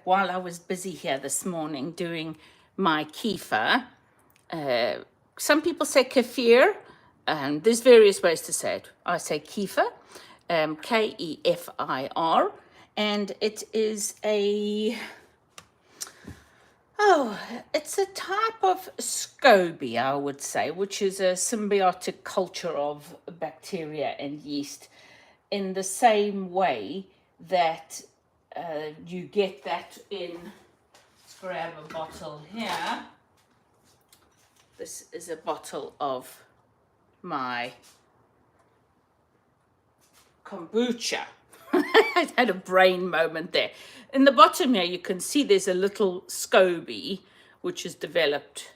while I was busy here this morning doing my kefir. Some people say kefir, and there's various ways to say it. I say kefir, Kefir, and it is it's a type of SCOBY, I would say, which is a symbiotic culture of bacteria and yeast, in the same way that you get that in, let's grab a bottle here. This is a bottle of my kombucha. I had a brain moment there. In the bottom here, you can see there's a little SCOBY, which is developed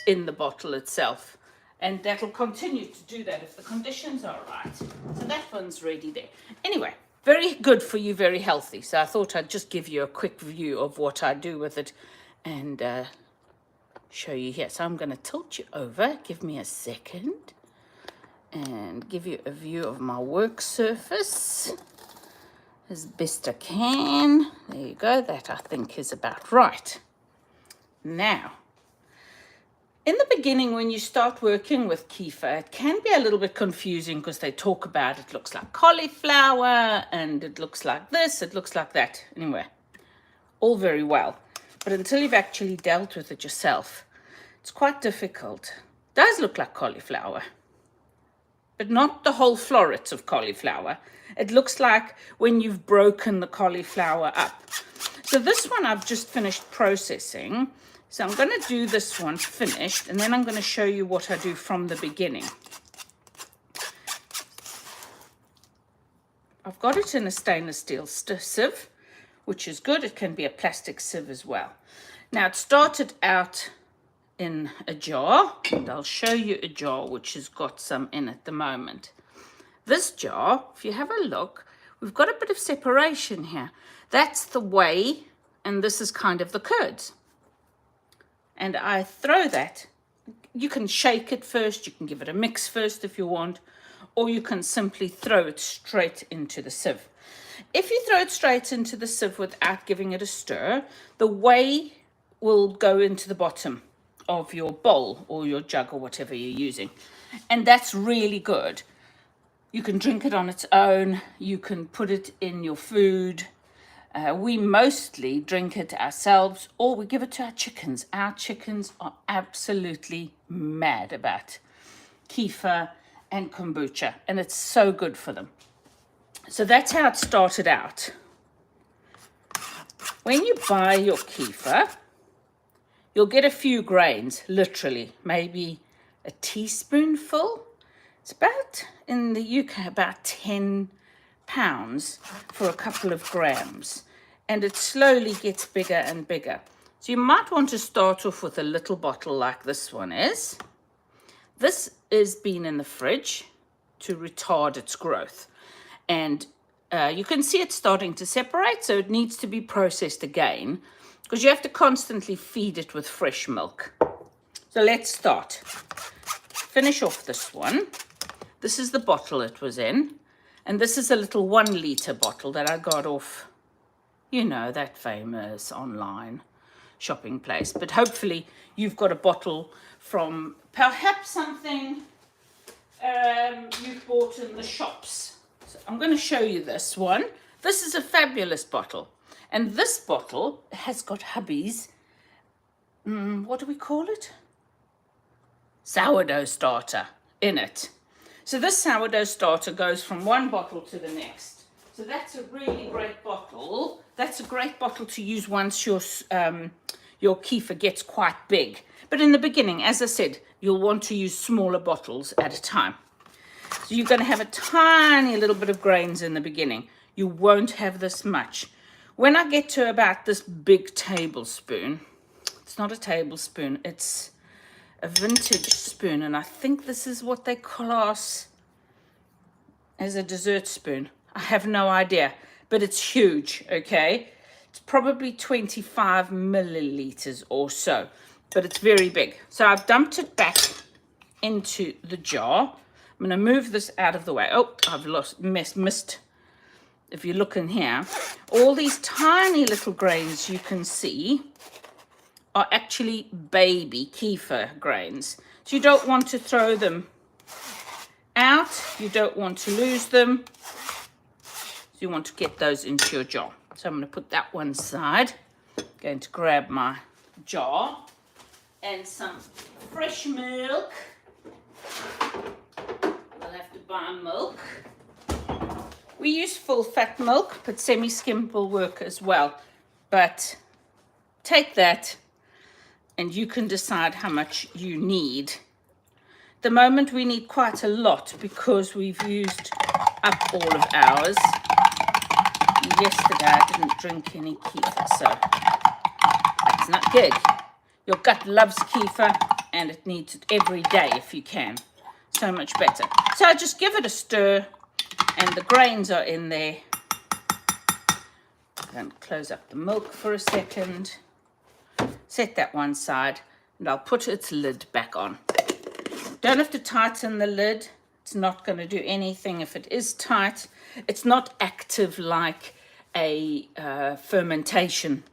in the bottle itself. And that'll continue to do that if the conditions are right. So that one's ready there. Anyway, very good for you, very healthy. So I thought I'd just give you a quick view of what I do with it and show you here. So I'm going to tilt you over. Give me a second. And give you a view of my work surface as best I can. There you go. That I think is about right. Now, in the beginning, when you start working with kefir, it can be a little bit confusing because they talk about it looks like cauliflower and it looks like this, it looks like that. Anyway, all very well. But until you've actually dealt with it yourself, it's quite difficult. It does look like cauliflower, but not the whole florets of cauliflower. It looks like when you've broken the cauliflower up. So this one I've just finished processing. So I'm going to do this one finished, and then I'm going to show you what I do from the beginning. I've got it in a stainless steel sieve, which is good. It can be a plastic sieve as well. Now, it started out in a jar, and I'll show you a jar which has got some in at the moment. This jar, if you have a look, we've got a bit of separation here. That's the whey, and this is kind of the curds. And I throw that. You can shake it first, you can give it a mix first if you want, or you can simply throw it straight into the sieve. If you throw it straight into the sieve without giving it a stir, the whey will go into the bottom of your bowl or your jug or whatever you're using. And that's really good. You can drink it on its own, you can put it in your food. We mostly drink it ourselves, or we give it to our chickens. Our chickens are absolutely mad about kefir and kombucha, and it's so good for them. So that's how it started out. When you buy your kefir, you'll get a few grains, literally, maybe a teaspoonful. It's about, in the UK, about 10 pounds for a couple of grams, and it slowly gets bigger and bigger. So you might want to start off with a little bottle like this one is. This is been in the fridge to retard its growth, and you can see it starting to separate, so it needs to be processed again because you have to constantly feed it with fresh milk. So let's start. Finish off this one. This is the bottle it was in. And this is a little 1 litre bottle that I got off, you know, that famous online shopping place. But hopefully you've got a bottle from perhaps something you've bought in the shops. So I'm going to show you this one. This is a fabulous bottle. And this bottle has got hubby's, what do we call it? Sourdough starter in it. So this sourdough starter goes from one bottle to the next. So that's a really great bottle. That's a great bottle to use once your kefir gets quite big. But in the beginning, as I said, you'll want to use smaller bottles at a time. So you're going to have a tiny little bit of grains in the beginning. You won't have this much. When I get to about this big tablespoon, it's not a tablespoon, it's a vintage spoon, and I think this is what they class as a dessert spoon. I have no idea, but it's huge, okay? It's probably 25 milliliters or so, but it's very big. So I've dumped it back into the jar. I'm going to move this out of the way. Oh, I've missed if you look in here, all these tiny little grains you can see are actually baby kefir grains. So you don't want to throw them out. You don't want to lose them. So you want to get those into your jar. So I'm going to put that one aside. Going to grab my jar and some fresh milk. I'll have to buy milk. We use full fat milk, but semi-skim will work as well. But take that and you can decide how much you need. At the moment we need quite a lot because we've used up all of ours. Yesterday I didn't drink any kefir, so that's not good. Your gut loves kefir and it needs it every day if you can. So much better. So I just give it a stir and the grains are in there. I'm going to close up the milk for a second. Set that one side and I'll put its lid back on. Don't have to tighten the lid. It's not going to do anything if it is tight. It's not active like a fermentation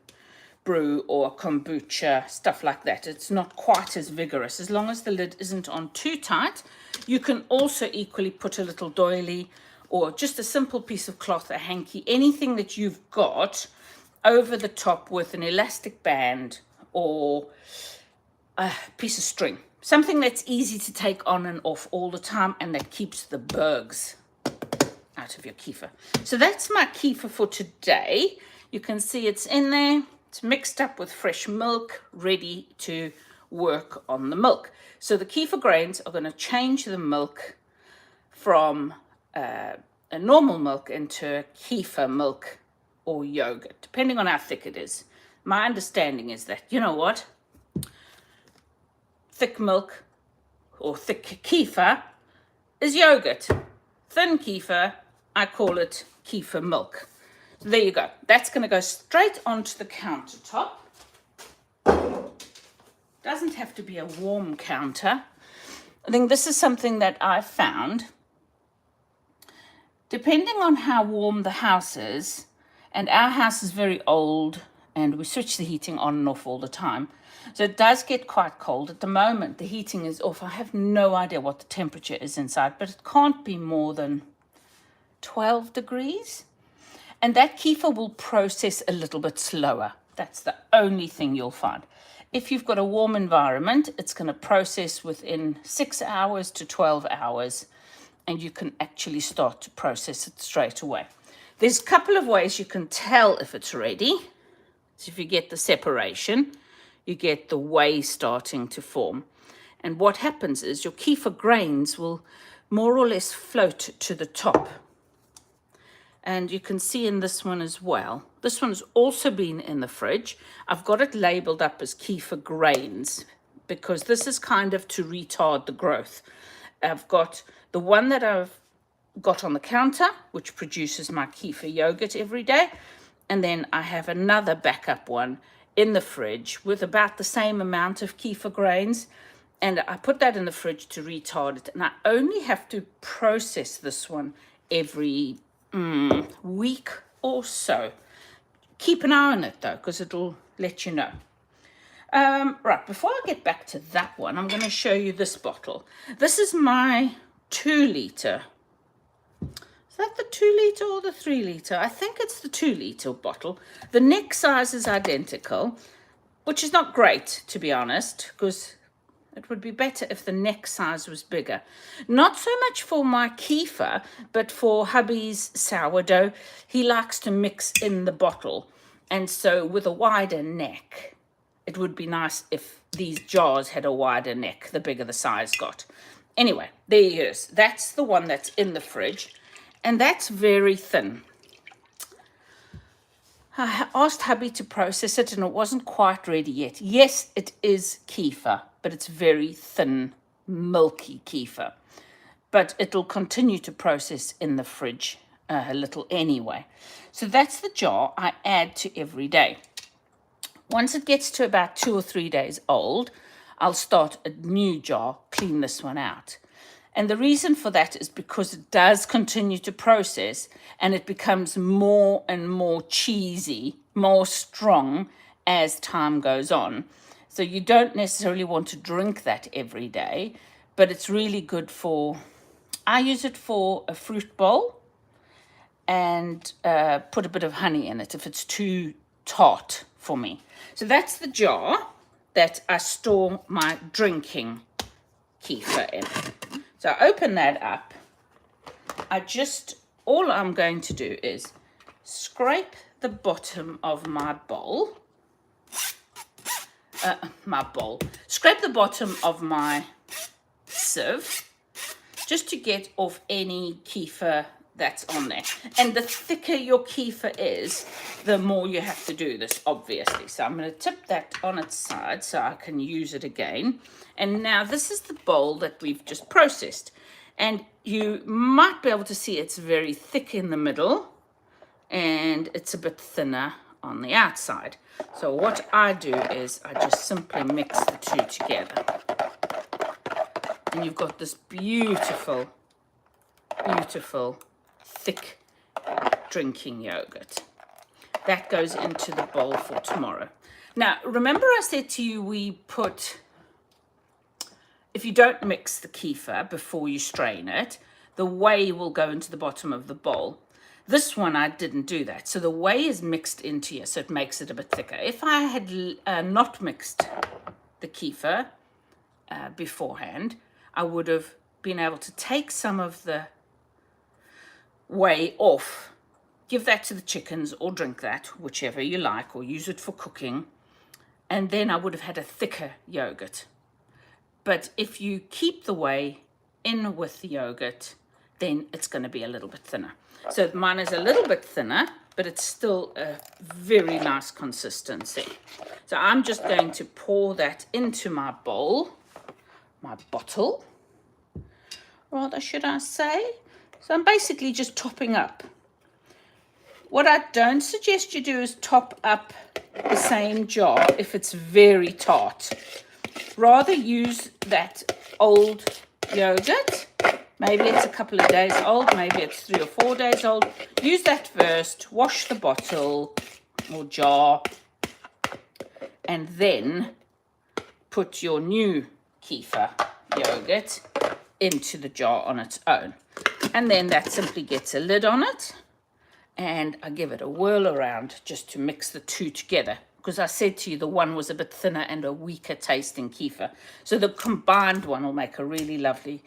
brew or kombucha, stuff like that. It's not quite as vigorous. As long as the lid isn't on too tight, you can also equally put a little doily or just a simple piece of cloth, a hanky, anything that you've got over the top with an elastic band or a piece of string. Something that's easy to take on and off all the time and that keeps the bugs out of your kefir. So that's my kefir for today. You can see it's in there. It's mixed up with fresh milk, ready to work on the milk. So the kefir grains are going to change the milk from a normal milk into a kefir milk or yogurt, depending on how thick it is. My understanding is that, you know what? Thick milk or thick kefir is yogurt. Thin kefir, I call it kefir milk. So there you go. That's going to go straight onto the countertop. Doesn't have to be a warm counter. I think this is something that I found. Depending on how warm the house is, and our house is very old and we switch the heating on and off all the time. So it does get quite cold. At the moment, the heating is off. I have no idea what the temperature is inside, but it can't be more than 12 degrees. And that kefir will process a little bit slower. That's the only thing you'll find. If you've got a warm environment, it's going to process within 6 hours to 12 hours, and you can actually start to process it straight away. There's a couple of ways you can tell if it's ready. So if you get the separation, you get the whey starting to form. And what happens is your kefir grains will more or less float to the top. And you can see in this one as well. This one's also been in the fridge. I've got it labeled up as kefir grains because this is kind of to retard the growth. I've got the one that I've got on the counter, which produces my kefir yogurt every day. And then I have another backup one in the fridge with about the same amount of kefir grains. And I put that in the fridge to retard it. And I only have to process this one every week or so. Keep an eye on it though, because it'll let you know. Right, before I get back to that one, I'm going to show you this bottle. This is my 2 litre. Is that the 2 litre or the 3 litre? I think it's the 2 litre bottle. The neck size is identical, which is not great, to be honest, because it would be better if the neck size was bigger. Not so much for my kefir, but for hubby's sourdough. He likes to mix in the bottle. And so with a wider neck, it would be nice if these jars had a wider neck, the bigger the size got. Anyway, there he is. That's the one that's in the fridge. And that's very thin. I asked hubby to process it and it wasn't quite ready yet. Yes, it is kefir, but it's very thin, milky kefir. But it'll continue to process in the fridge a little anyway. So that's the jar I add to every day. Once it gets to about 2 or 3 days old, I'll start a new jar, clean this one out. And the reason for that is because it does continue to process and it becomes more and more cheesy, more strong as time goes on. So you don't necessarily want to drink that every day, but it's really good for, I use it for a fruit bowl and put a bit of honey in it if it's too tart for me. So that's the jar that I store my drinking kefir in. So I open that up. All I'm going to do is scrape the bottom of my bowl. Scrape the bottom of my sieve just to get off any kefir that's on there. And the thicker your kefir is, the more you have to do this, obviously. So I'm going to tip that on its side so I can use it again. And now this is the bowl that we've just processed. And you might be able to see it's very thick in the middle and it's a bit thinner on the outside. So what I do is I just simply mix the two together. And you've got this beautiful, beautiful, thick drinking yogurt. That goes into the bowl for tomorrow. Now, remember I said to you if you don't mix the kefir before you strain it, the whey will go into the bottom of the bowl. This one, I didn't do that. So the whey is mixed into here, so it makes it a bit thicker. If I had not mixed the kefir beforehand, I would have been able to take some of the whey off, give that to the chickens or drink that, whichever you like, or use it for cooking, and then I would have had a thicker yogurt. But if you keep the whey in with the yogurt, then it's going to be a little bit thinner. So mine is a little bit thinner, but it's still a very nice consistency. So I'm just going to pour that into my bowl, my bottle, rather should I say. So I'm basically just topping up. What I don't suggest you do is top up the same jar if it's very tart. Rather use that old yogurt. Maybe it's a couple of days old, maybe it's 3 or 4 days old. Use that first, wash the bottle or jar, and then put your new kefir yogurt into the jar on its own. And then that simply gets a lid on it, and I give it a whirl around just to mix the two together. Because I said to you, the one was a bit thinner and a weaker tasting kefir. So the combined one will make a really lovely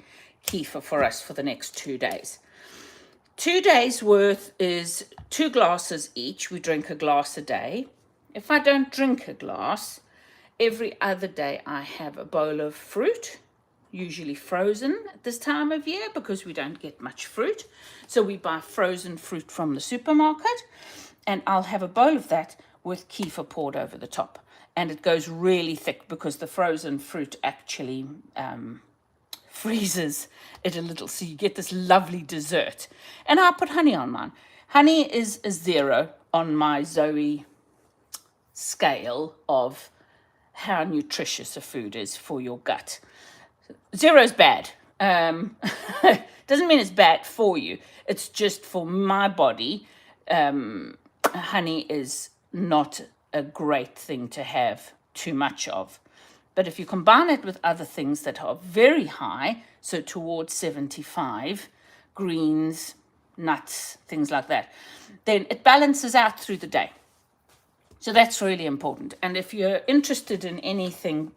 kefir for us for the next 2 days. 2 days worth is 2 glasses each. We drink a glass a day. If I don't drink a glass, every other day I have a bowl of fruit, usually frozen at this time of year because we don't get much fruit. So we buy frozen fruit from the supermarket, and I'll have a bowl of that with kefir poured over the top. And it goes really thick because the frozen fruit actually freezes it a little. So you get this lovely dessert. And I'll put honey on mine. Honey is a 0 on my Zoe scale of how nutritious a food is for your gut. 0 is bad. Doesn't mean it's bad for you. It's just for my body. Honey is not a great thing to have too much of. But if you combine it with other things that are very high, so towards 75, greens, nuts, things like that, then it balances out through the day. So that's really important. And if you're interested in anything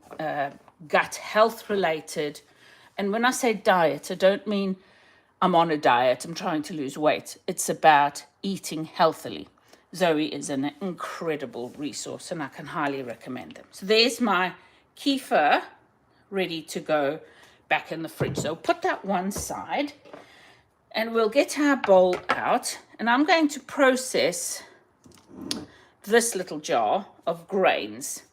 gut health related, and when I say diet, I don't mean I'm on a diet, I'm trying to lose weight. It's about eating healthily. Zoe is an incredible resource and I can highly recommend them. So there's my kefir ready to go back in the fridge. So put that one side and we'll get our bowl out, and I'm going to process this little jar of grains.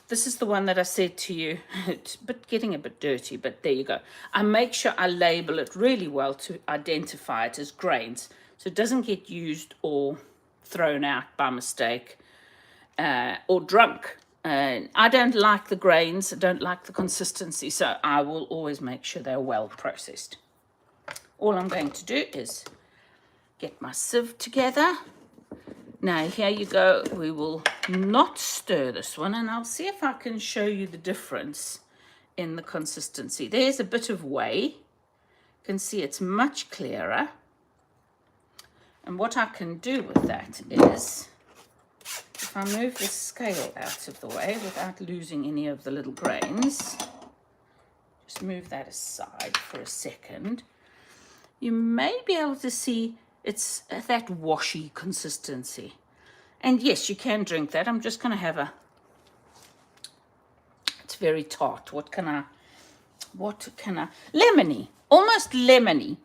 This is the one that I said to you, it's getting a bit dirty, but there you go. I make sure I label it really well to identify it as grains so it doesn't get used or thrown out by mistake or drunk. I don't like the grains, I don't like the consistency, so I will always make sure they're well processed. all I'm going to do is get my sieve together. Now here you go. We will not stir this one, and I'll see if I can show you the difference in the consistency. There's a bit of whey. You can see it's much clearer. And what I can do with that is, if I move this scale out of the way without losing any of the little grains, just move that aside for a second, you may be able to see it's that washy consistency. And yes, you can drink that. I'm just going to have it's very tart. What can I, lemony, almost lemony.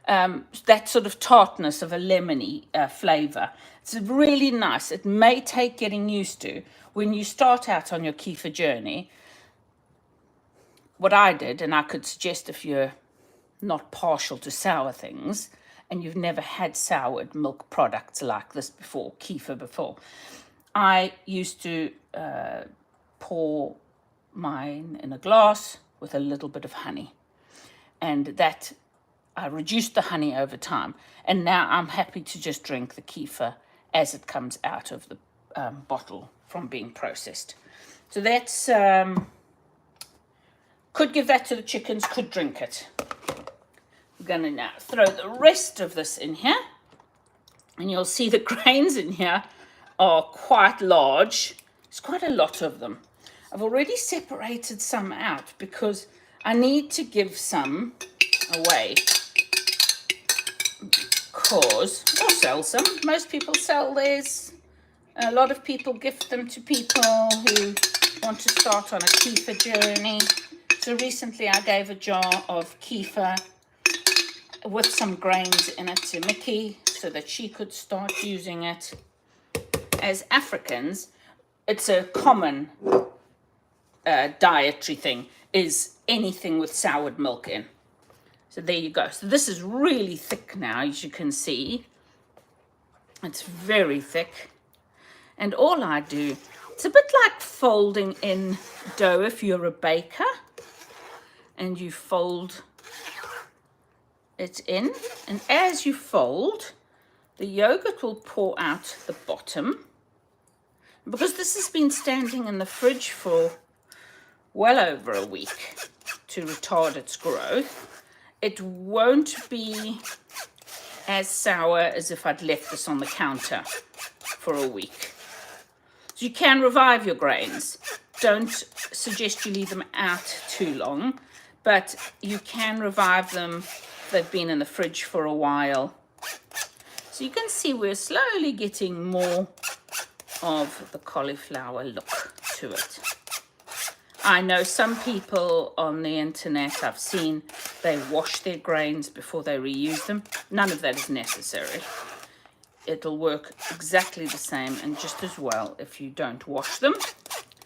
That sort of tartness of a lemony flavor. It's really nice. It may take getting used to when you start out on your kefir journey. What I did, and I could suggest if you're not partial to sour things and you've never had soured milk products like this before, kefir before, I used to pour mine in a glass with a little bit of honey, and that I reduced the honey over time, and now I'm happy to just drink the kefir as it comes out of the bottle from being processed. So that's, could give that to the chickens, could drink it. We're going to now throw the rest of this in here, and you'll see the grains in here are quite large. There's quite a lot of them. I've already separated some out because I need to give some away. Because, or sell some. Most people sell theirs. A lot of people gift them to people who want to start on a kefir journey. So recently I gave a jar of kefir with some grains in it to Mickey so that she could start using it. As Africans, it's a common dietary thing, is anything with soured milk in. So there you go. So this is really thick now, as you can see. It's very thick. And all I do, it's a bit like folding in dough if you're a baker. And you fold it in. And as you fold, the yogurt will pour out the bottom. Because this has been standing in the fridge for well over a week to retard its growth, it won't be as sour as if I'd left this on the counter for a week. So you can revive your grains. Don't suggest you leave them out too long, but you can revive them if they've been in the fridge for a while. So you can see we're slowly getting more of the cauliflower look to it. I know some people on the internet I've seen, they wash their grains before they reuse them. None of that is necessary. It'll work exactly the same and just as well if you don't wash them. In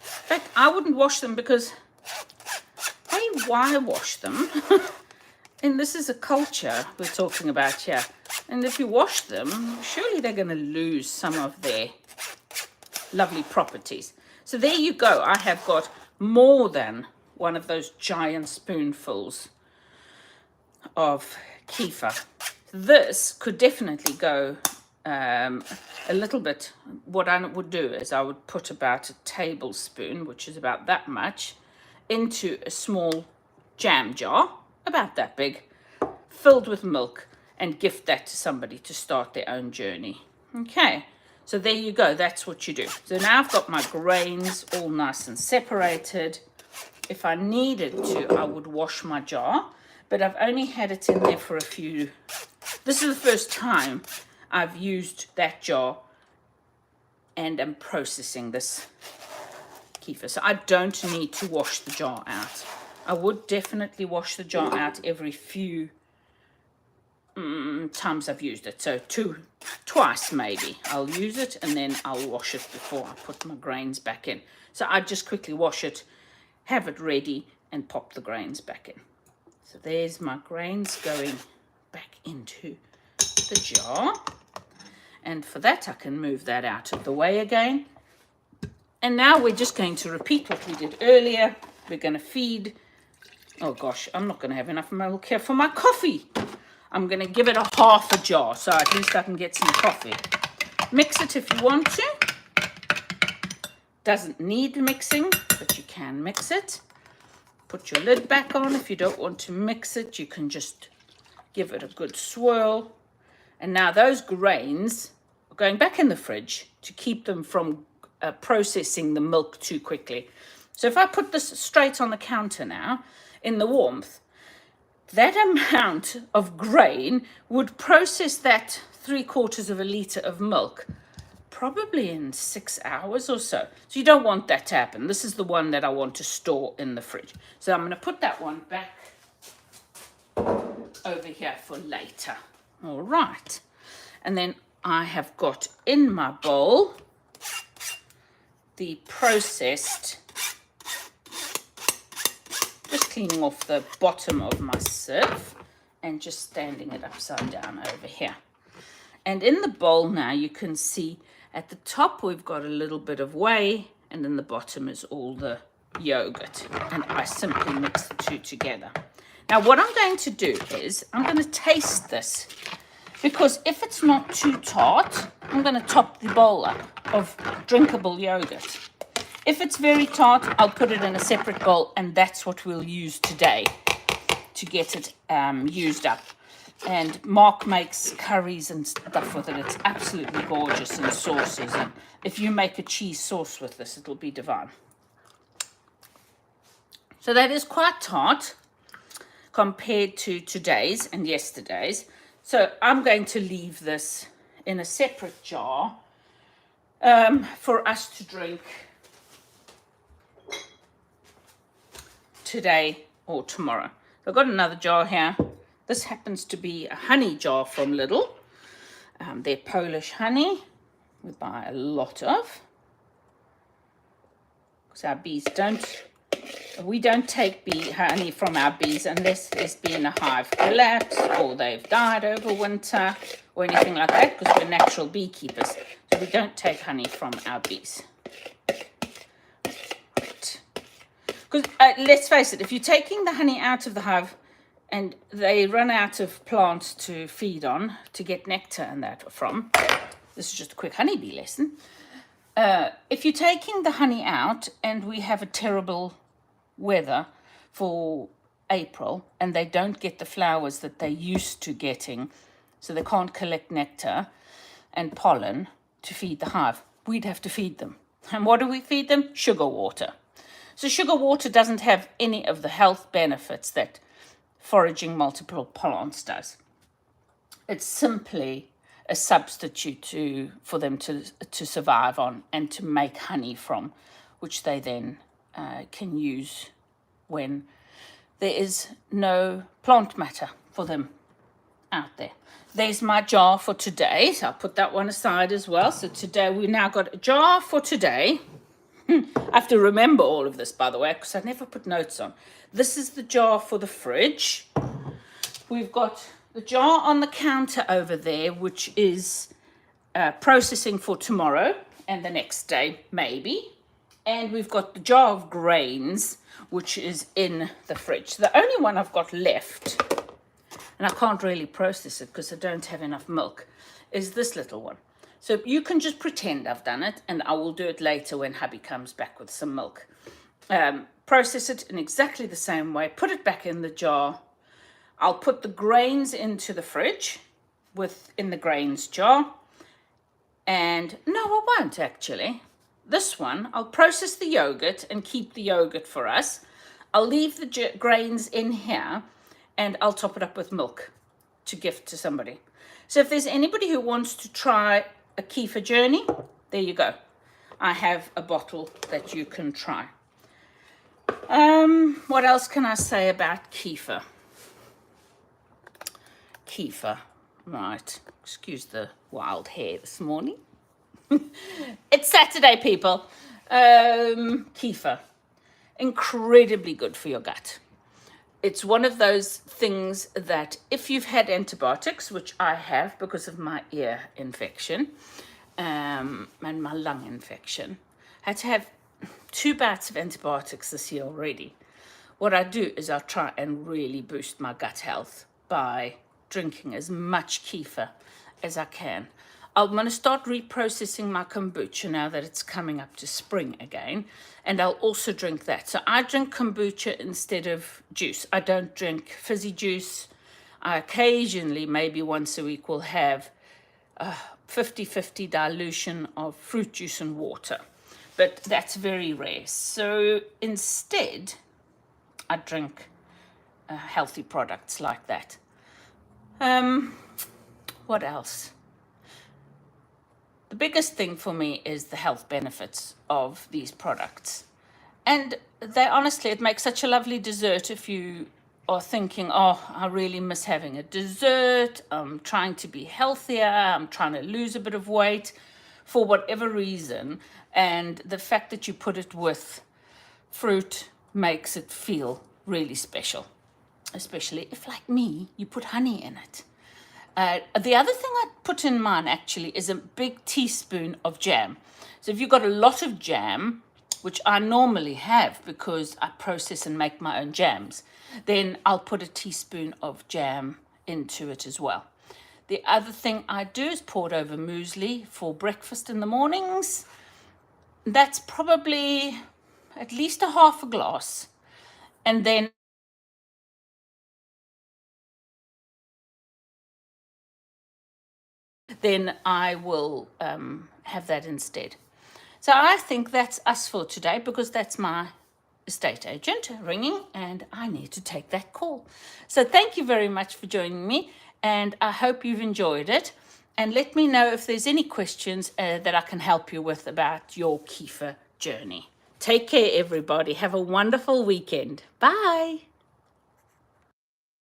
fact, I wouldn't wash them because, hey, why wash them? And this is a culture we're talking about here. And if you wash them, surely they're going to lose some of their lovely properties. So there you go. I have got more than one of those giant spoonfuls of kefir. This could definitely go a little bit. What I would do is I would put about a tablespoon, which is about that much, into a small jam jar, about that big, filled with milk, and gift that to somebody to start their own journey. Okay. So there you go, that's what you do. So now I've got my grains all nice and separated. If I needed to, I would wash my jar, but I've only had it in there for a few. This is the first time I've used that jar and am processing this kefir. So I don't need to wash the jar out. I would definitely wash the jar out every few times I've used it. So twice maybe I'll use it, and then I'll wash it before I put my grains back in. So I just quickly wash it, have it ready, and pop the grains back in. So there's my grains going back into the jar, and for that I can move that out of the way again. And now we're just going to repeat what we did earlier. We're going to feed, oh gosh, I'm not going to have enough milk here for my coffee. I'm going to give it a half a jar, so at least I can get some coffee. Mix it if you want to. Doesn't need mixing, but you can mix it. Put your lid back on. If you don't want to mix it, you can just give it a good swirl. And now those grains are going back in the fridge to keep them from processing the milk too quickly. So if I put this straight on the counter now, in the warmth, that amount of grain would process that 3/4 of a litre of milk probably in 6 hours or so. So you don't want that to happen. This is the one that I want to store in the fridge. So I'm going to put that one back over here for later. All right. And then I have got in my bowl the processed, just cleaning off the bottom of my sieve and just standing it upside down over here. And in the bowl now you can see at the top we've got a little bit of whey, and in the bottom is all the yogurt. And I simply mix the two together. Now what I'm going to do is I'm going to taste this, because if it's not too tart, I'm going to top the bowl up of drinkable yogurt. If it's very tart, I'll put it in a separate bowl, and that's what we'll use today to get it used up. And Mark makes curries and stuff with it. It's absolutely gorgeous, and sauces. And if you make a cheese sauce with this, it'll be divine. So that is quite tart compared to today's and yesterday's. So I'm going to leave this in a separate jar for us to drink today or tomorrow. I've got another jar here. This happens to be a honey jar from Lidl. They're Polish honey. We buy a lot of. Because our bees we don't take honey from our bees unless there's been a hive collapse or they've died over winter or anything like that, because we're natural beekeepers. So we don't take honey from our bees. Because let's face it, if you're taking the honey out of the hive and they run out of plants to feed on, to get nectar and that from, this is just a quick honeybee lesson. If you're taking the honey out and we have a terrible weather for April and they don't get the flowers that they're used to getting, so they can't collect nectar and pollen to feed the hive, we'd have to feed them. And what do we feed them? Sugar water. So sugar water doesn't have any of the health benefits that foraging multiple plants does. It's simply a substitute for them to survive on and to make honey from, which they then can use when there is no plant matter for them out there. There's my jar for today, so I'll put that one aside as well. So today we now got a jar for today. I have to remember all of this, by the way, because I never put notes on. This is the jar for the fridge. We've got the jar on the counter over there, which is processing for tomorrow and the next day, maybe. And we've got the jar of grains, which is in the fridge. The only one I've got left, and I can't really process it because I don't have enough milk, is this little one. So you can just pretend I've done it, and I will do it later when hubby comes back with some milk. Process it in exactly the same way. Put it back in the jar. I'll put the grains into the fridge in the grains jar. And no, I won't actually. This one, I'll process the yogurt and keep the yogurt for us. I'll leave the grains in here, and I'll top it up with milk to gift to somebody. So if there's anybody who wants to try a Kiefer journey, there you go. I have a bottle that you can try. What else can I say about Kiefer? Kiefer, right. Excuse the wild hair this morning. It's Saturday, people. Kefir, incredibly good for your gut. It's one of those things that if you've had antibiotics, which I have because of my ear infection and my lung infection, I had to have 2 bouts of antibiotics this year already. What I do is I'll try and really boost my gut health by drinking as much kefir as I can. I'm going to start reprocessing my kombucha now that it's coming up to spring again, and I'll also drink that. So I drink kombucha instead of juice. I don't drink fizzy juice. I occasionally, maybe once a week, will have 50-50 dilution of fruit juice and water, but that's very rare. So instead, I drink healthy products like that. What else? The biggest thing for me is the health benefits of these products. And honestly, it makes such a lovely dessert if you are thinking, oh, I really miss having a dessert. I'm trying to be healthier. I'm trying to lose a bit of weight for whatever reason. And the fact that you put it with fruit makes it feel really special, especially if, like me, you put honey in it. The other thing I put in mine actually is a big teaspoon of jam. So if you've got a lot of jam, which I normally have because I process and make my own jams, then I'll put a teaspoon of jam into it as well. The other thing I do is pour it over muesli for breakfast in the mornings. That's probably at least a half a glass. And then I will have that instead. So I think that's us for today, because that's my estate agent ringing and I need to take that call. So thank you very much for joining me, and I hope you've enjoyed it. And let me know if there's any questions that I can help you with about your kefir journey. Take care, everybody. Have a wonderful weekend. Bye.